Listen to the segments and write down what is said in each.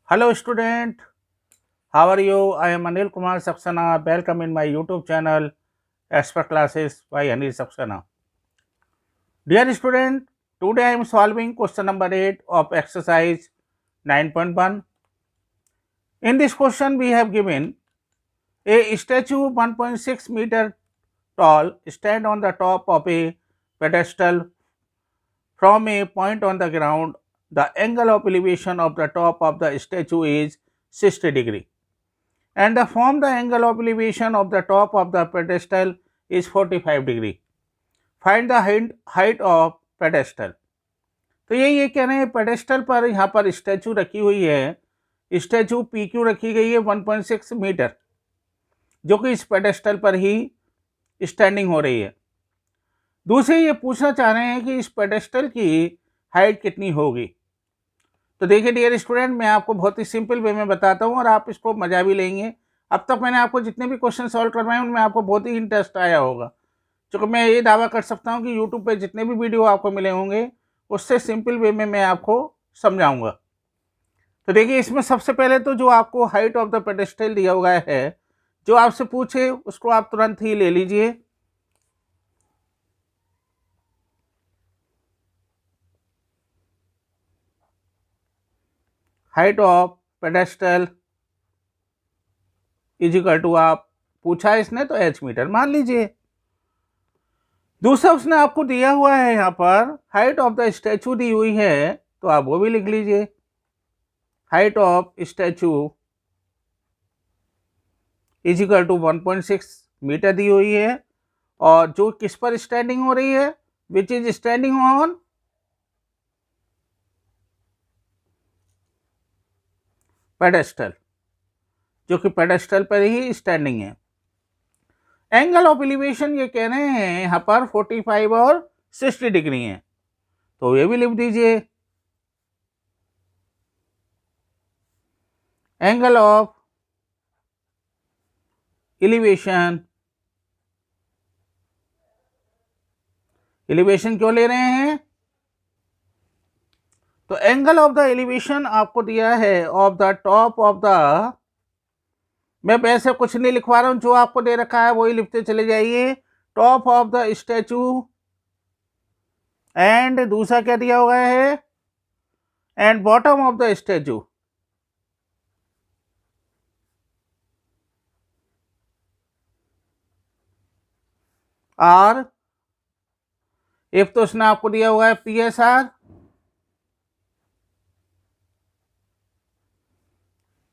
Hello student, how are you? I am Anil Kumar Saxena. Welcome in my YouTube channel Expert Classes by Anil Saxena. Dear student, today I am solving question number 8 of exercise 9.1. In this question we have given a statue 1.6 meter tall stand on the top of a pedestal from a point on the ground. The angle of elevation of the top of the statue is 60 degree. And the angle of elevation of the top of the pedestal is 45 degree. Find the height of pedestal. तो ये कह रहे हैं pedestal पर यहाँ पर statue रखी हुई है, स्टैचू पी क्यू रखी गई है 1.6 मीटर, जो कि इस पेडेस्टल पर ही स्टैंडिंग हो रही है। दूसरे ये पूछना चाह रहे हैं कि इस पेडेस्टल की हाइट कितनी होगी। तो देखिए डियर स्टूडेंट, मैं आपको बहुत ही सिंपल वे में बताता हूँ और आप इसको मजा भी लेंगे। अब तक मैंने आपको जितने भी क्वेश्चन सॉल्व करवाए उनमें आपको बहुत ही इंटरेस्ट आया होगा, क्योंकि मैं ये दावा कर सकता हूँ कि यूट्यूब पे जितने भी वीडियो आपको मिले होंगे उससे सिंपल वे में मैं आपको समझाऊंगा। तो देखिए, इसमें सबसे पहले तो जो आपको हाइट ऑफ द पेडेस्टल दिया हुआ है, जो आपसे पूछे उसको आप तुरंत ही ले लीजिए। Height of pedestal is equal to, आप पूछा है इसने तो h मीटर मान लीजिए। दूसरा उसने आपको दिया हुआ है यहाँ पर हाइट ऑफ द स्टैचू दी हुई है, तो आप वो भी लिख लीजिए। Height of statue is equal to 1.6 metre दी हुई है, और जो किस पर स्टैंडिंग हो रही है, which is standing on pedestal, जो कि पेडेस्टल पर ही स्टैंडिंग है। एंगल ऑफ एलिवेशन ये कह रहे हैं यहाँ पर 45 और 60 डिग्री है, तो ये भी लिख दीजिए। एंगल ऑफ एलिवेशन, एलिवेशन क्यों ले रहे हैं, तो एंगल ऑफ द एलिवेशन आपको दिया है of the top of the, मैं वैसे कुछ नहीं लिखवा रहा हूं, जो आपको दे रखा है वही लिखते चले जाइए। Top of the statue, and दूसरा क्या दिया हुआ है, and bottom of the statue. और इफ तो उसने आपको दिया हुआ है PSR,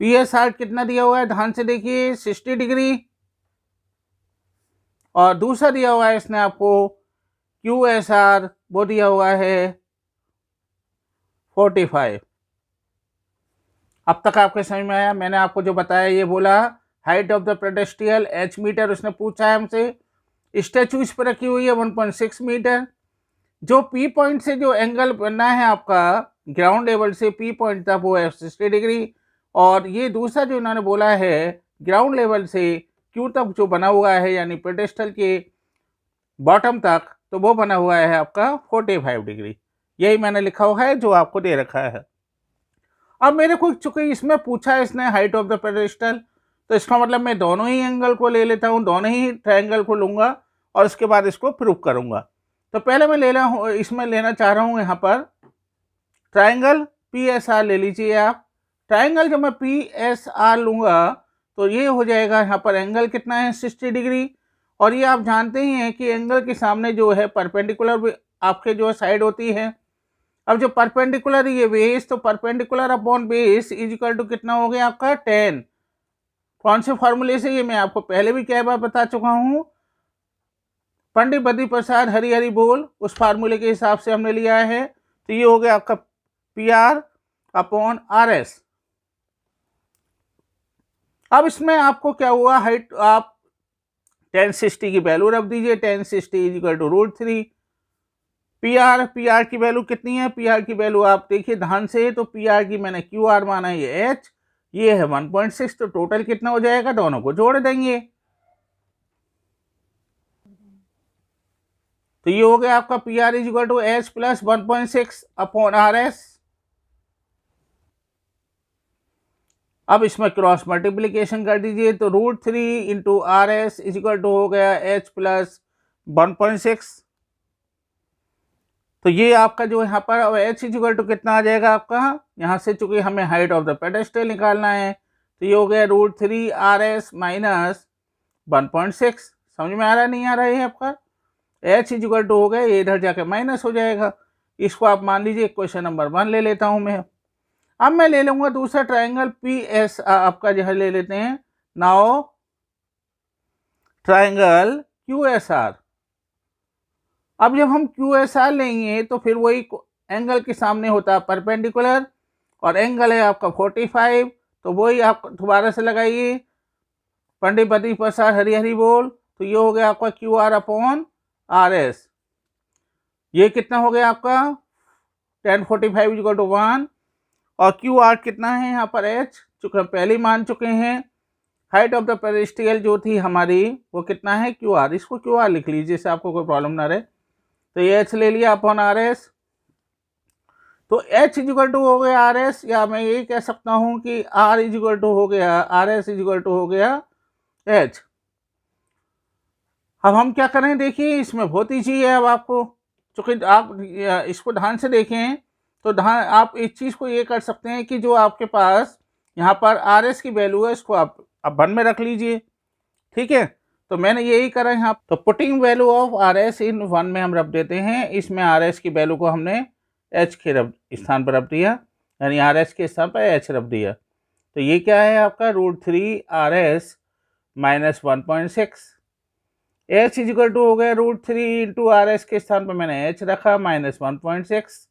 PSR कितना दिया हुआ है ध्यान से देखिए, 60 डिग्री। और दूसरा दिया हुआ है इसने आपको QSR, वो दिया हुआ है 45। अब तक आपके समझ में आया? मैंने आपको जो बताया ये बोला, height of the pedestal h metre उसने पूछा है हमसे, स्टैचू इस पर रखी हुई है 1.6 मीटर, जो P पॉइंट से जो एंगल बनना है आपका ग्राउंड लेवल से P पॉइंट तक वो है 60 डिग्री, और ये दूसरा जो इन्होंने बोला है ग्राउंड लेवल से Q तक जो बना हुआ है यानी पेडेस्टल के बॉटम तक, तो वो बना हुआ है आपका 45 डिग्री। यही मैंने लिखा हुआ है जो आपको दे रखा है। अब मेरे को चूंकि इसमें पूछा है इसने हाइट ऑफ द पेडेस्टल, तो इसका मतलब मैं दोनों ही एंगल को ले लेता हूँ, दोनों ही ट्रायंगल को लूँगा और उसके बाद इसको प्रूव करूँगा। तो पहले मैं ले रहा हूँ, इसमें लेना चाह रहा हूँ यहाँ पर ट्रायंगल PSR ले लीजिए आप। ट्रायंगल जब मैं PSR लूँगा तो ये हो जाएगा, यहाँ पर एंगल कितना है 60 डिग्री, और ये आप जानते ही हैं कि एंगल के सामने जो है परपेंडिकुलर आपके जो साइड होती है। अब जो परपेंडिकुलर ये बेस, तो perpendicular upon base is equal to कितना हो गया आपका 10। कौन से फॉर्मूले से, ये मैं आपको पहले भी कई बार बता चुका हूँ, पंडित बद्री प्रसाद हरि हरि बोल, उस फार्मूले के हिसाब से हमने लिया है। तो ये हो गया आपका PR अपॉन RS। अब इसमें आपको क्या हुआ, हाइट आप 1060 की वैल्यू रख दीजिए, 1060 इज इक्वल टू √3। PR की वैल्यू कितनी है, PR की वैल्यू आप देखिए ध्यान से, तो PR की मैंने QR माना है, ये H, ये है 1.6, तो टोटल कितना हो जाएगा, दोनों को जोड़ देंगे। तो ये हो गया आपका PR is equal to H plus 1.6 upon RS। अब इसमें क्रॉस मल्टीप्लिकेशन कर दीजिए, तो √3 into R S is equal to हो गया h प्लस 1.6। तो ये आपका जो यहाँ पर अब h इज इक्वल टू कितना आ जाएगा आपका, यहाँ से चूंकि हमें हाइट ऑफ द पेडेस्टल निकालना है, तो ये हो गया √3 RS माइनस 1.6। समझ में आ रहा है नहीं आ रहा है आपका, h इज इक्वल टू हो गया, ये इधर जाके माइनस हो जाएगा। इसको आप मान लीजिए क्वेश्चन नंबर 1 ले लेता हूँ मैं। अब मैं ले लूंगा दूसरा ट्राइंगल PS आपका जो है ले लेते हैं। Now triangle QSR। अब जब हम QSR लेंगे तो फिर वही एंगल के सामने होता है परपेंडिकुलर, और एंगल है आपका 45, तो वही आप दोबारा से लगाइए, पंडिपति प्रसाद हरी हरी बोल। तो ये हो गया आपका QR अपॉन RS। ये कितना हो गया आपका 1045 इक्वल टू 1, और QR कितना है यहाँ पर h, चूंकि हम पहले मान चुके हैं। हाइट ऑफ द पेडेस्टल जो थी हमारी वो कितना है QR, इसको QR लिख लीजिए जिससे आपको कोई प्रॉब्लम ना रहे। तो ये h ले लिया अपॉन RS, तो h इज इक्वल टू हो गया RS, या मैं यही कह सकता हूँ कि R इज इक्वल टू हो गया RS इज इक्वल टू हो गया h। अब हम क्या करें, देखिए इसमें बहुत ईजी है। अब आपको चूँकि आप इसको ध्यान से देखें तो ध्यान आप इस चीज़ को ये कर सकते हैं कि जो आपके पास यहाँ पर RS की वैल्यू है इसको आप 1 में रख लीजिए, ठीक है। तो मैंने यही करा यहाँ, तो पुटिंग वैल्यू ऑफ RS इन 1 में हम रख देते हैं। इसमें RS की वैल्यू को हमने h के स्थान पर रख दिया, यानी RS के स्थान पर h रख दिया। तो ये क्या है आपका √3 RS minus 1.6। h is equal to हो गया √3 इंटू RS के स्थान पर मैंने h रखा माइनस 1.6।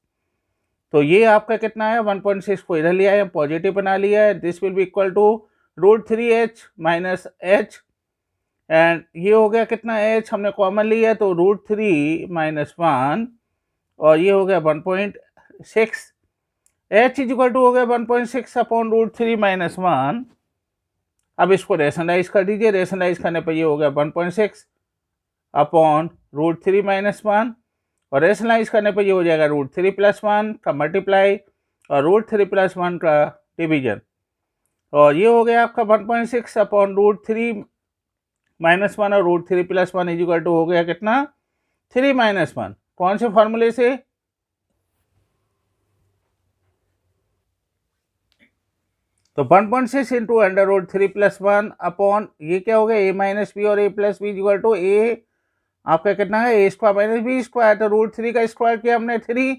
तो ये आपका कितना है 1.6 को इधर लिया है, पॉजिटिव बना लिया है। This will be equal to √3h minus h, and ये हो गया कितना h हमने कॉमन लिया है, तो √3 माइनस 1, और ये हो गया 1.6। h इज इक्वल टू हो गया 1.6 अपॉन √3 माइनस 1। अब इसको रेशनलाइज कर दीजिए, रेशनलाइज करने पर ये हो गया 1.6 अपॉन √3 माइनस 1, और रेशनलाइज करने पर ये हो जाएगा √3 प्लस 1 का मल्टीप्लाई और √3 प्लस 1 का डिवीजन, और ये हो गया आपका 1.6 अपॉन √3 माइनस 1 और √3 प्लस 1 इज इक्वल टू हो गया कितना 3 माइनस 1। कौन से फॉर्मूले से, तो 1.6 इंटू √3 प्लस 1 अपॉन ये क्या हो गया a माइनस बी, और a plus B equal to a आपका कितना है a square minus B square. तो √3 का स्क्वायर किया हमने 3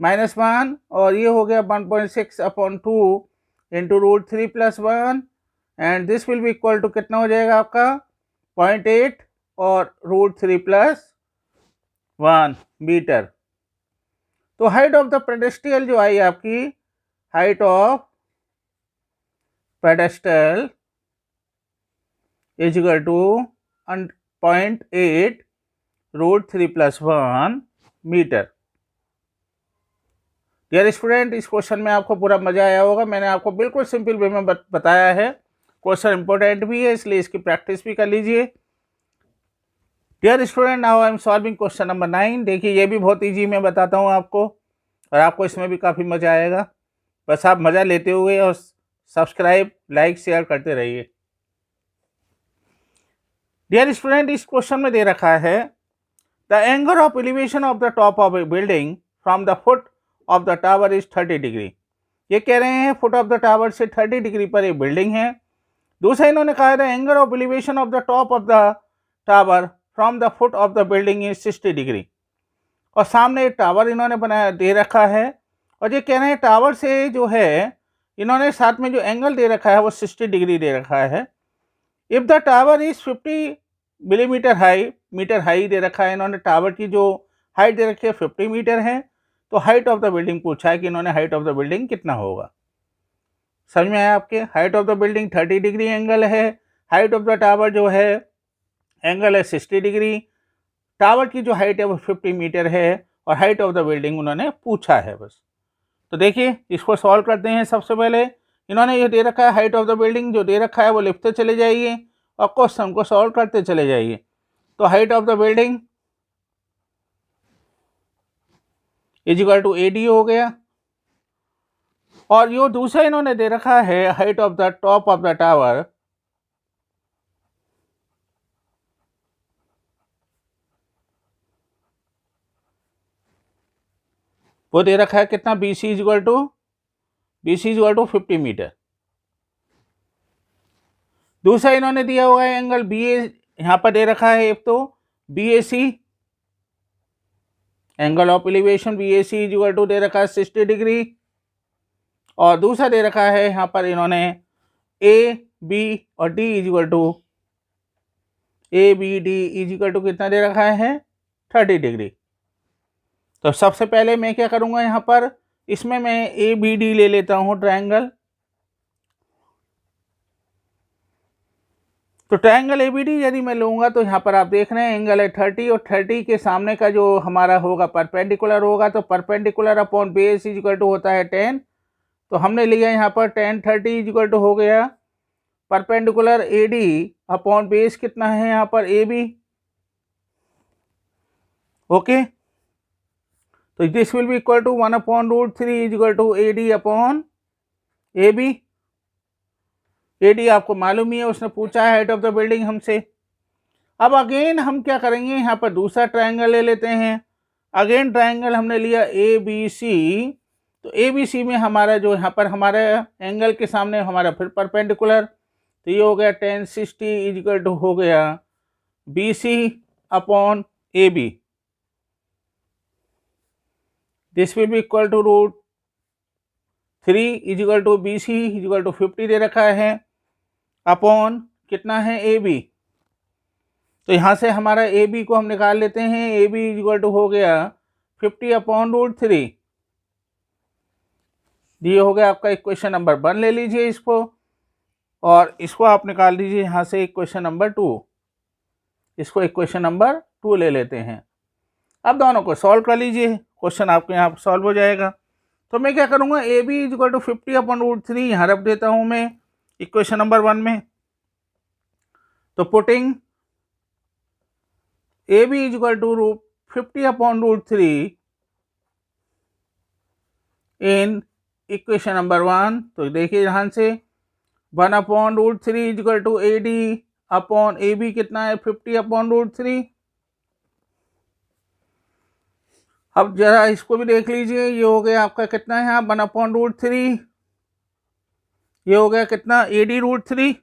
माइनस 1, और ये हो गया 1.6 upon 2 into √3 plus 1, and this will be equal to कितना हो जाएगा आपका 0.8 और √3 प्लस 1 मीटर। तो हाइट ऑफ द पेडेस्टल जो आई आपकी, height of pedestal is equal to 0.8 √3 plus 1 metre. Dear student, इस क्वेश्चन में आपको पूरा मजा आया होगा। मैंने आपको बिल्कुल सिंपल वे में बताया है। क्वेश्चन इंपॉर्टेंट भी है, इसलिए इसकी प्रैक्टिस भी कर लीजिए। Dear student, now I am solving question number 9। देखिए ये भी बहुत ईजी मैं बताता हूँ आपको, और आपको इसमें भी काफ़ी मज़ा आएगा। बस आप मज़ा लेते हुए और सब्सक्राइब लाइक शेयर करते रहिए। डियर स्टूडेंट, इस क्वेश्चन में दे रखा है the angle of elevation of the top of A building from the foot of the tower is 30 degree. ये कह रहे हैं फुट ऑफ द टावर से 30 डिग्री पर एक बिल्डिंग है। दूसरा इन्होंने कहा the angle of elevation of the top of the tower from the foot of the building is 60 degree. और सामने एक टावर इन्होंने बनाया दे रखा है, और ये कह रहे हैं टावर से जो है इन्होंने साथ में जो एंगल दे रखा है वो 60 डिग्री दे रखा है। If the tower is 50 millimetre metre high दे रखा है इन्होंने, टावर की जो हाइट दे रखी है 50 मीटर है। तो हाइट ऑफ द बिल्डिंग पूछा है कि इन्होंने हाइट ऑफ द बिल्डिंग कितना होगा। समझ में आया आपके, height of the building 30 degree angle है, हाइट ऑफ द टावर जो है एंगल है 60 डिग्री, टावर की जो हाइट है वो 50 मीटर है, और हाइट ऑफ द बिल्डिंग उन्होंने पूछा है बस। तो देखिए इसको सॉल्व करते हैं। सबसे पहले इन्होंने ये दे रखा है हाइट ऑफ द बिल्डिंग, जो दे रखा है वो लिखते चले जाइए और क्वेश्चन को सॉल्व करते चले जाइए। तो height of the building is equal to AD हो गया, और यो दूसरा इन्होंने दे रखा है height of the top of the tower, वो दे रखा है कितना, BC इक्वल टू 50 मीटर। दूसरा इन्होंने दिया हुआ है एंगल BA, यहाँ पर दे रखा है एक तो BAC, angle of elevation BAC equal to दे रखा है 60 डिग्री, और दूसरा दे रखा है यहाँ पर इन्होंने AB और D equal to ABD equal to कितना दे रखा है 30 डिग्री। तो सबसे पहले मैं क्या करूँगा, यहाँ पर इसमें मैं ABD ले लेता हूँ ट्रायंगल। तो ट्रायंगल ABD यदि मैं लूँगा तो यहाँ पर आप देख रहे हैं एंगल है 30, और 30 के सामने का जो हमारा होगा परपेंडिकुलर होगा, तो perpendicular upon base equal to होता है 10। तो हमने लिया यहाँ पर 10 30 इक्वल टू हो गया परपेंडिकुलर AD अपॉन बेस कितना है यहाँ पर AB। ओके, तो this will be equal to 1/√3 equal to AD upon AB। AD आपको मालूम ही है, उसने पूछा है हाइट ऑफ द बिल्डिंग हमसे। अब अगेन हम क्या करेंगे, यहाँ पर दूसरा ट्रायंगल ले लेते हैं। अगेन ट्रायंगल हमने लिया ABC, तो ABC में हमारा जो यहाँ पर हमारा एंगल के सामने हमारा फिर परपेंडिकुलर, तो ये हो गया 10 60 इक्वल टू हो गया BC upon AB। This will be equal to √3 equal to BC equal to 50 दे रखा है अपॉन कितना है AB। तो यहाँ से हमारा AB को हम निकाल लेते हैं। AB इक्वल टू हो गया 50 अपॉन √3। ये हो गया आपका इक्वेशन नंबर 1, ले लीजिए इसको, और इसको आप निकाल लीजिए यहाँ से इक्वेशन नंबर 2। इसको इक्वेशन नंबर 2 ले लेते हैं। अब दोनों को सॉल्व कर लीजिए, क्वेश्चन आपके यहाँ सॉल्व हो जाएगा। तो मैं क्या करूँगा, AB इक्वल टू 50 अपॉन √3 यहाँ रख देता हूँ मैं इक्वेशन नंबर 1 में। तो putting AB equal to 50 upon √3 in equation number 1, तो देखिए ध्यान से 1 upon √3 equal to AD upon AB कितना है 50 अपॉन √3। अब जरा इसको भी देख लीजिए, ये हो गया आपका कितना है यहाँ 1 अपॉन √3, ये हो गया कितना AD √3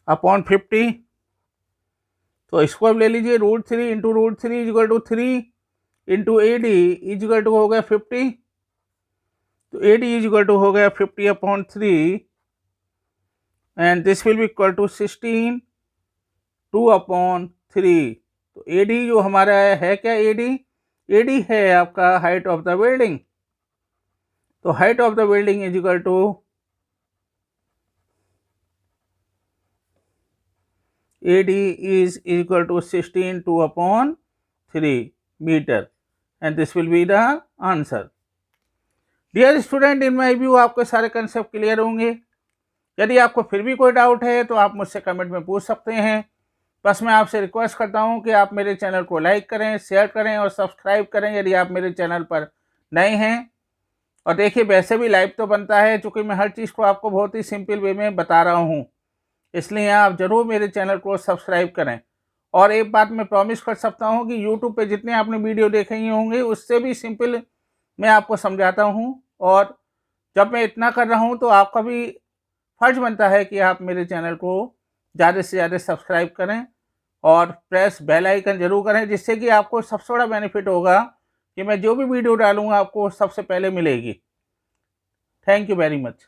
अपॉन 50। तो इसको अब ले लीजिए √3 into √3 equal to 3 into AD equal to हो गया 50। तो AD इक्वल टू हो गया 50 upon 3 and this will be equal to 16 2 upon 3। तो AD जो हमारा है क्या, AD है आपका हाइट ऑफ द बिल्डिंग। तो height of the building is equal to AD is equal to 16 2 upon 3 meter and this will be the answer. Dear student, in my view आपके सारे कंसेप्ट क्लियर होंगे। यदि आपको फिर भी कोई डाउट है तो आप मुझसे कमेंट में पूछ सकते हैं। बस मैं आपसे रिक्वेस्ट करता हूं कि आप मेरे चैनल को लाइक करें, शेयर करें और सब्सक्राइब करें यदि आप मेरे चैनल पर नए हैं। और देखिए वैसे भी लाइव तो बनता है, चूँकि मैं हर चीज़ को आपको बहुत ही सिंपल वे में बता रहा हूँ, इसलिए आप ज़रूर मेरे चैनल को सब्सक्राइब करें। और एक बात मैं प्रॉमिस कर सकता हूं कि YouTube पे जितने आपने वीडियो देखे ही होंगे उससे भी सिंपल मैं आपको समझाता हूं। और जब मैं इतना कर रहा हूं तो आपका भी फ़र्ज़ बनता है कि आप मेरे चैनल को ज़्यादा से ज़्यादा सब्सक्राइब करें और प्रेस बेल आइकन ज़रूर करें, जिससे कि आपको सबसे बड़ा बेनिफिट होगा कि मैं जो भी वीडियो डालूँगा आपको सबसे पहले मिलेगी। Thank you very much.